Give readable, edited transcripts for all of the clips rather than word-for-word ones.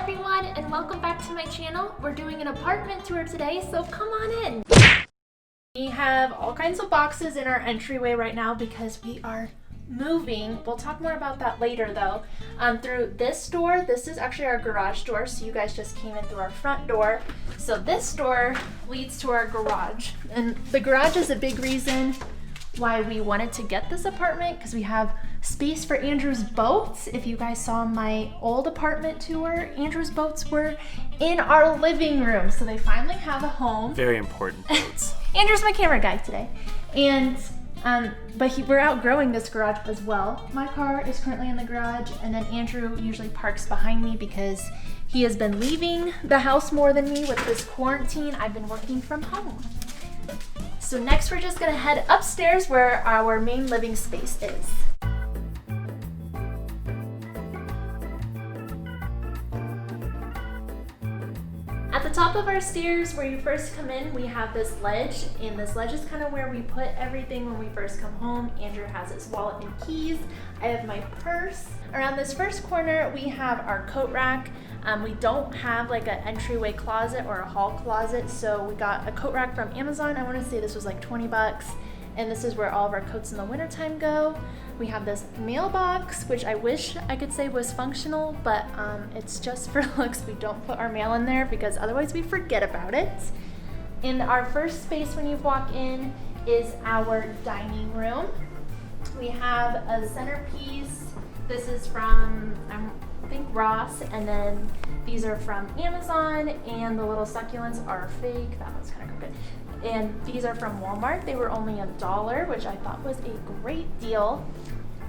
everyone, and welcome back to my channel. We're doing an apartment tour today, so come on in. We have all kinds of boxes in our entryway right now because we are moving. We'll talk more about that later though. Through this door, this is actually our garage door, so you guys just came in through our front door. So this door leads to our garage, and the garage is a big reason why we wanted to get this apartment, because we have space for Andrew's boats. If you guys saw my old apartment tour, Andrew's boats were in our living room, so they finally have a home. Very important boats. Andrew's my camera guy today, and we're outgrowing this garage as well. My car is currently in the garage, and then Andrew usually parks behind me because he has been leaving the house more than me with this quarantine. I've been working from home. So next we're just gonna head upstairs where our main living space is. At the top of our stairs, where you first come in, we have this ledge, and this ledge is kind of where we put everything when we first come home. Andrew has his wallet and keys. I have my purse. Around this first corner, we have our coat rack. We don't have like an entryway closet or a hall closet, so we got a coat rack from Amazon. I want to say this was like 20 bucks, and this is where all of our coats in the wintertime go. We have this mailbox, which I wish I could say was functional, but it's just for looks. We don't put our mail in there because otherwise we forget about it. And our first space when you walk in is our dining room. We have a centerpiece. This is from, I think, Ross, and then these are from Amazon, and the little succulents are fake. That one's kind of crooked. And these are from Walmart. They were only $1, which I thought was a great deal.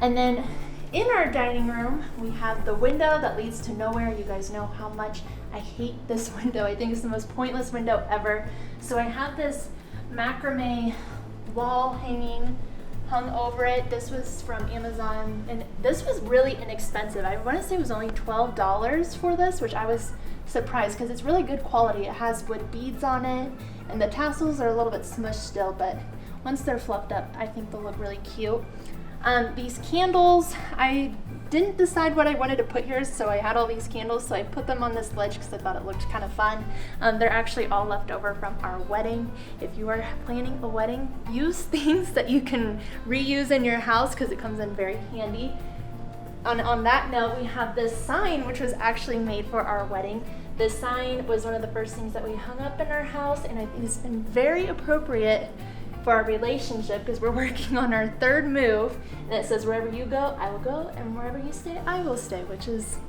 And then in our dining room, we have the window that leads to nowhere. You guys know how much I hate this window. I think it's the most pointless window ever. So I have this macrame wall hanging hung over it. This was from Amazon, and this was really inexpensive. I want to say it was only $12 for this, which I was surprised because it's really good quality. It has wood beads on it, and the tassels are a little bit smushed still, but once they're fluffed up, I think they'll look really cute. These candles, I didn't decide what I wanted to put here, so I had all these candles, so I put them on this ledge because I thought it looked kind of fun. They're actually all left over from our wedding. If you are planning a wedding, use things that you can reuse in your house because it comes in very handy. On that note, we have this sign, which was actually made for our wedding. This sign was one of the first things that we hung up in our house, and I think it's been very appropriate for our relationship because we're working on our third move, and it says, "Wherever you go, I will go, and wherever you stay, I will stay," which is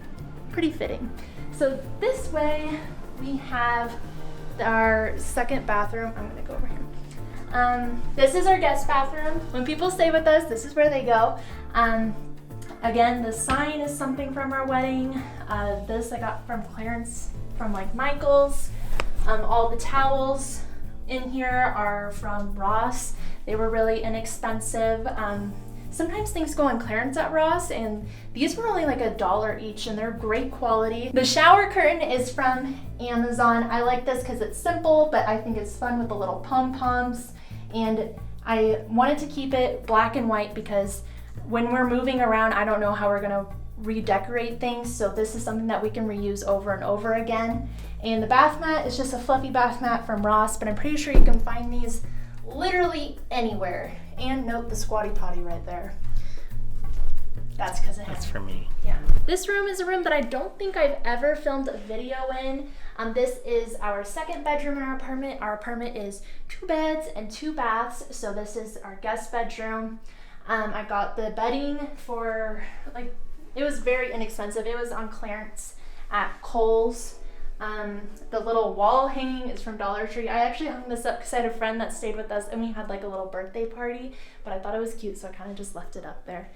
pretty fitting. So this way we have our second bathroom. I'm gonna go over here. This is our guest bathroom. When people stay with us, this is where they go. Again, the sign is something from our wedding. This I got from clearance from like Michael's. All the towels in here are from Ross. They were really inexpensive. Sometimes things go on clearance at Ross, and these were only like $1 each, and they're great quality. The shower curtain is from Amazon. I like this because it's simple, but I think it's fun with the little pom-poms, and I wanted to keep it black and white because when we're moving around, I don't know how we're gonna redecorate things, so this is something that we can reuse over and over again. And the bath mat is just a fluffy bath mat from Ross, but I'm pretty sure you can find these literally anywhere. And note the squatty potty right there. That's because it has. That's for me. Yeah. This room is a room that I don't think I've ever filmed a video in. This is our second bedroom in our apartment. Our apartment is 2 beds and 2 baths, so this is our guest bedroom. I got the bedding for it was very inexpensive. It was on clearance at Kohl's. The little wall hanging is from Dollar Tree. I actually hung this up because I had a friend that stayed with us and we had like a little birthday party, but I thought it was cute, so I kind of just left it up there.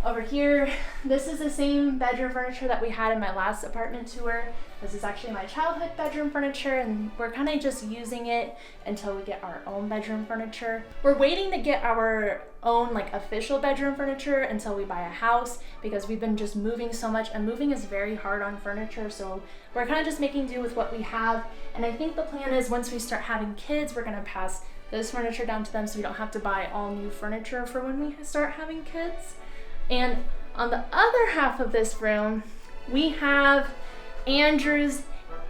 Over here, this is the same bedroom furniture that we had in my last apartment tour. This is actually my childhood bedroom furniture, and we're kind of just using it until we get our own bedroom furniture. We're waiting to get our own like official bedroom furniture until we buy a house because we've been just moving so much, and moving is very hard on furniture, so we're kind of just making do with what we have. And I think the plan is once we start having kids, we're gonna pass this furniture down to them so we don't have to buy all new furniture for when we start having kids. And on the other half of this room, we have Andrew's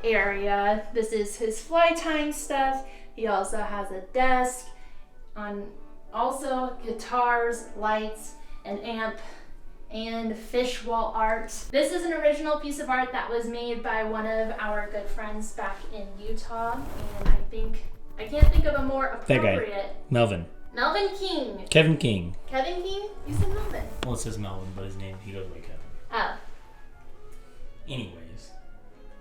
area. This is his fly tying stuff. He also has a desk, also guitars, lights, an amp, and fish wall art. This is an original piece of art that was made by one of our good friends back in Utah, and I can't think of a more appropriate. That guy, Melvin. Melvin King. Kevin King. Kevin King? You said Melvin. Well, it says Melvin, but his name, he goes by Kevin. Oh. Anyways.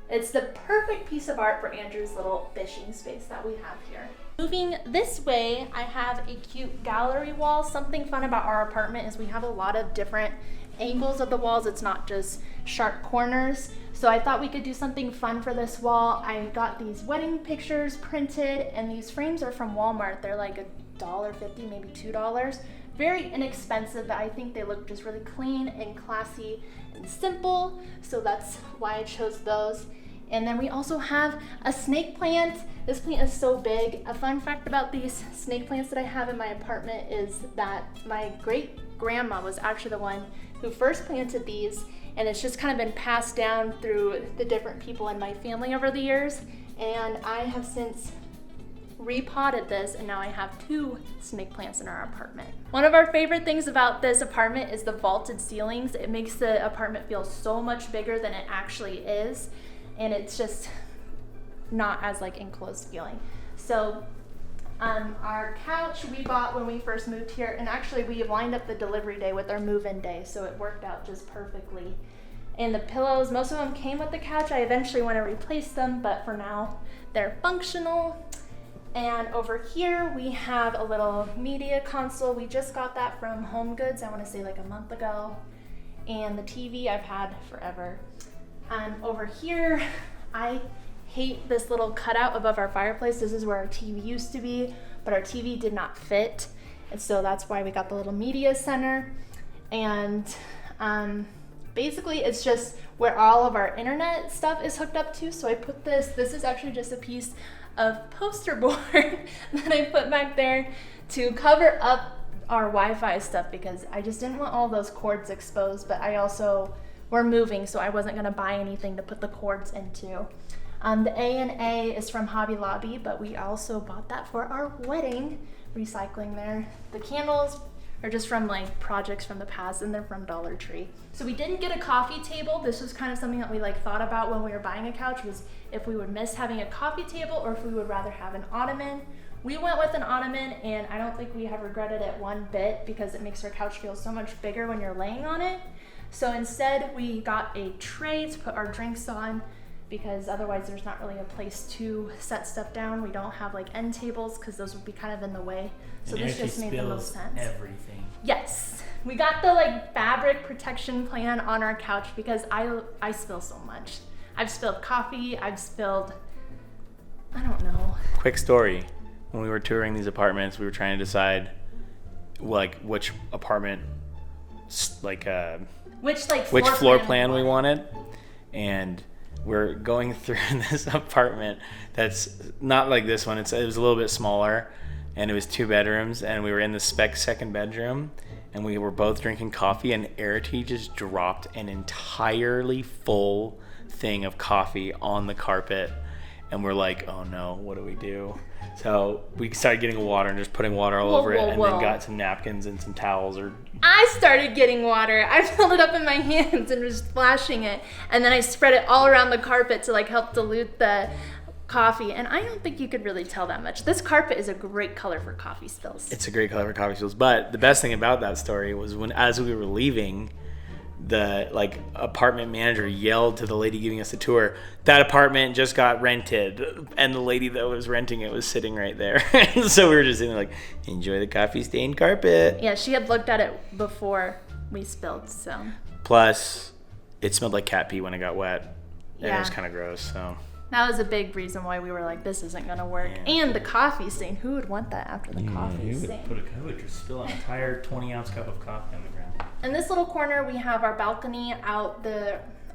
It's the perfect piece of art for Andrew's little fishing space that we have here. Moving this way, I have a cute gallery wall. Something fun about our apartment is we have a lot of different angles of the walls. It's not just sharp corners. So I thought we could do something fun for this wall. I got these wedding pictures printed, and these frames are from Walmart. They're like $1.50, maybe $2. Very inexpensive, but I think they look just really clean and classy and simple. So that's why I chose those. And then we also have a snake plant. This plant is so big. A fun fact about these snake plants that I have in my apartment is that my great grandma was actually the one who first planted these, and it's just kind of been passed down through the different people in my family over the years. And I have since repotted this, and now I have 2 snake plants in our apartment. One of our favorite things about this apartment is the vaulted ceilings. It makes the apartment feel so much bigger than it actually is, and it's just not as like enclosed feeling. So our couch we bought when we first moved here, and actually we lined up the delivery day with our move-in day, so it worked out just perfectly. And the pillows, most of them came with the couch. I eventually want to replace them, but for now they're functional. And over here we have a little media console. We just got that from Home Goods, I want to say like a month ago. And the TV I've had forever. Over here, I hate this little cutout above our fireplace. This is where our TV used to be, but our TV did not fit. And so that's why we got the little media center. And basically it's just where all of our internet stuff is hooked up to. So I put this is actually just a piece of poster board that I put back there to cover up our Wi-Fi stuff, because I just didn't want all those cords exposed, but we're moving, so I wasn't gonna buy anything to put the cords into. The A&A is from Hobby Lobby, but we also bought that for our wedding, recycling there. The candles are just from like projects from the past, and they're from Dollar Tree. So we didn't get a coffee table. This was kind of something that we thought about when we were buying a couch, was if we would miss having a coffee table or if we would rather have an ottoman. We went with an ottoman, and I don't think we have regretted it one bit, because it makes our couch feel so much bigger when you're laying on it. So instead we got a tray to put our drinks on, because otherwise there's not really a place to set stuff down. We don't have end tables, because those would be kind of in the way. So and this just made the most sense. Everything. Yes. We got the fabric protection plan on our couch, because I spill so much. I've spilled coffee, I don't know. Quick story. When we were touring these apartments, we were trying to decide which apartment which floor plan we wanted, and we're going through this apartment that's not like this one. It was a little bit smaller, and it was 2 bedrooms, and we were in the spec second bedroom, and we were both drinking coffee, and Arity just dropped an entirely full thing of coffee on the carpet, and we're like, oh no, what do we do? So we started getting water and just putting water all over it, and then got some napkins and some towels. I started getting water. I filled it up in my hands and was splashing it, and then I spread it all around the carpet to help dilute the coffee, and I don't think you could really tell that much. This carpet is a great color for coffee spills. It's a great color for coffee spills, but the best thing about that story was as we were leaving, the apartment manager yelled to the lady giving us the tour, that apartment just got rented, and the lady that was renting it was sitting right there. So we were just sitting there enjoy the coffee stained carpet. Yeah, she had looked at it before we spilled. So plus it smelled like cat pee when it got wet, and yeah, it was kind of gross. So that was a big reason why we were this isn't gonna work. Yeah. And the coffee stain, who would want that after the coffee stain? Who would just spill an entire 20-ounce cup of coffee on the ground? In this little corner, we have our balcony out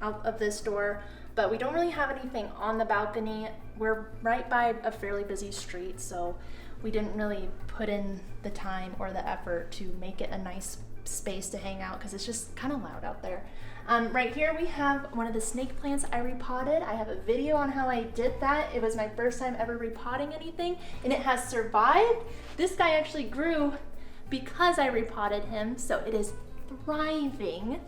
of this door, but we don't really have anything on the balcony. We're right by a fairly busy street, so we didn't really put in the time or the effort to make it a nice space to hang out, because it's just kind of loud out there. Right here we have one of the snake plants I repotted. I have a video on how I did that. It was my first time ever repotting anything, and it has survived. This guy actually grew because I repotted him, so it is thriving.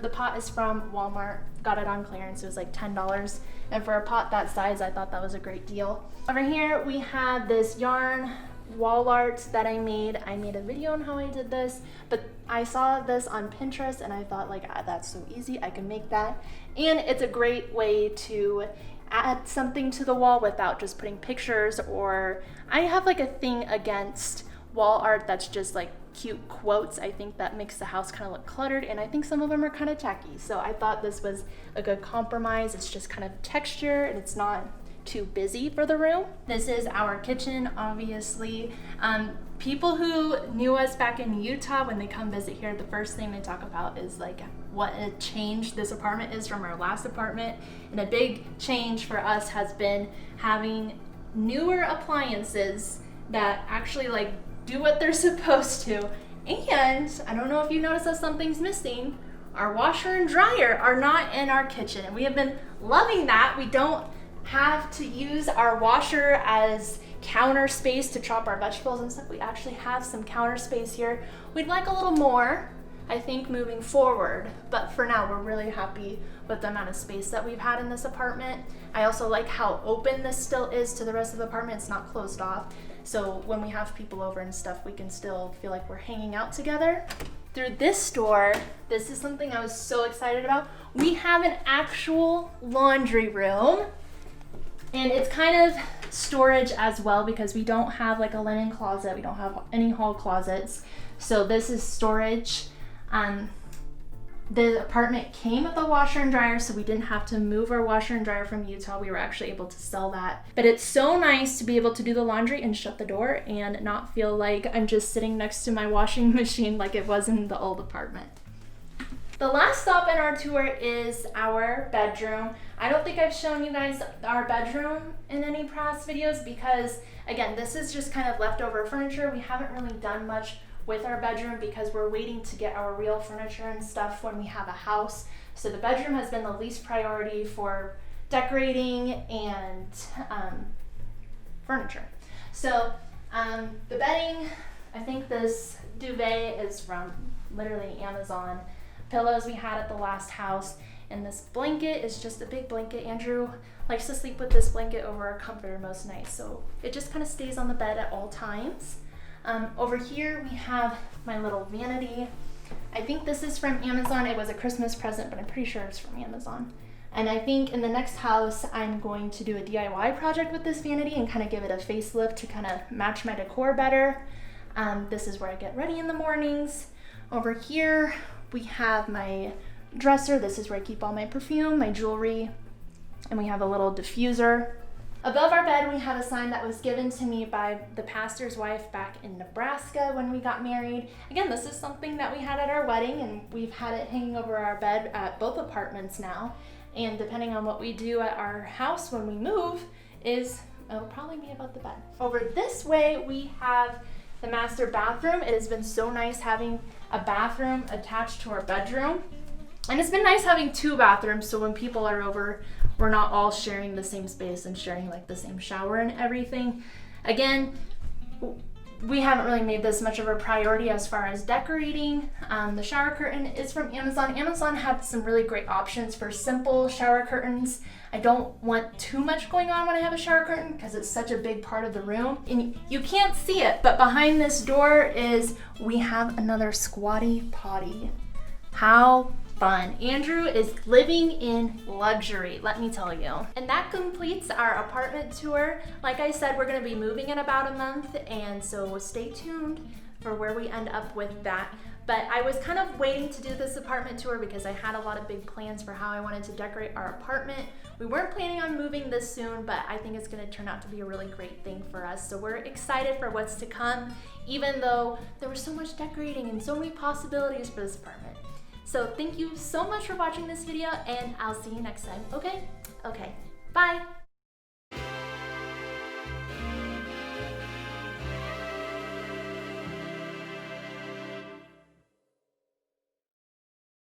The pot is from Walmart. Got it on clearance. It was like $10. And for a pot that size, I thought that was a great deal. Over here, we have this yarn wall art that I made. I made a video on how I did this, but I saw this on Pinterest and I thought like, that's so easy, I can make that. And it's a great way to add something to the wall without just putting pictures, or I have like a thing against wall art that's just like cute quotes. I think that makes the house kind of look cluttered, and I think some of them are kind of tacky. So I thought this was a good compromise. It's just kind of texture and it's not too busy for the room. This is our kitchen, obviously. People who knew us back in Utah, when they come visit here, the first thing they talk about is like what a change this apartment is from our last apartment. And a big change for us has been having newer appliances that actually like do what they're supposed to. And I don't know if you noticed that something's missing. Our washer and dryer are not in our kitchen, and we have been loving that. We don't have to use our washer as counter space to chop our vegetables and stuff. We actually have some counter space here. We'd like a little more, I think, moving forward, but for now we're really happy with the amount of space that we've had in this apartment. I also like how open this still is to the rest of the apartment. It's not closed off, so when we have people over and stuff, we can still feel like we're hanging out together. Through this door, this is something I was so excited about. We have an actual laundry room. And it's kind of storage as well, because we don't have like a linen closet. We don't have any hall closets. So this is storage. The apartment came with a washer and dryer, so we didn't have to move our washer and dryer from Utah. We were actually able to sell that. But it's so nice to be able to do the laundry and shut the door and not feel like I'm just sitting next to my washing machine like it was in the old apartment. The last stop in our tour is our bedroom. I don't think I've shown you guys our bedroom in any past videos because, again, this is just kind of leftover furniture. We haven't really done much with our bedroom because we're waiting to get our real furniture and stuff when we have a house. So the bedroom has been the least priority for decorating and furniture. So the bedding, I think this duvet is from literally Amazon. Pillows we had at the last house, and this blanket is just a big blanket. Andrew likes to sleep with this blanket over our comforter most nights, so it just kind of stays on the bed at all times. Over here we have my little vanity. I think this is from Amazon. It was a Christmas present, but I'm pretty sure it's from Amazon. And I think in the next house I'm going to do a DIY project with this vanity and kind of give it a facelift to kind of match my decor better. This is where I get ready in the mornings. Over here we have my dresser. This is where I keep all my perfume, my jewelry, and we have a little diffuser. Above our bed, we have a sign that was given to me by the pastor's wife back in Nebraska when we got married. Again, this is something that we had at our wedding, and we've had it hanging over our bed at both apartments now. And depending on what we do at our house when we move, it'll probably be above the bed. Over this way, we have the master bathroom. It has been so nice having a bathroom attached to our bedroom. And it's been nice having two bathrooms, so when people are over, we're not all sharing the same space and sharing like the same shower and everything. Again, we haven't really made this much of a priority as far as decorating. The shower curtain is from Amazon. Amazon had some really great options for simple shower curtains. I don't want too much going on when I have a shower curtain because it's such a big part of the room. And you can't see it, but behind this door we have another squatty potty. How fun. Andrew is living in luxury, let me tell you. And that completes our apartment tour. Like I said, we're gonna be moving in about a month, and so stay tuned for where we end up with that. But I was kind of waiting to do this apartment tour because I had a lot of big plans for how I wanted to decorate our apartment. We weren't planning on moving this soon, but I think it's gonna turn out to be a really great thing for us. So we're excited for what's to come, even though there was so much decorating and so many possibilities for this apartment. So thank you so much for watching this video, and I'll see you next time, okay? Okay, bye.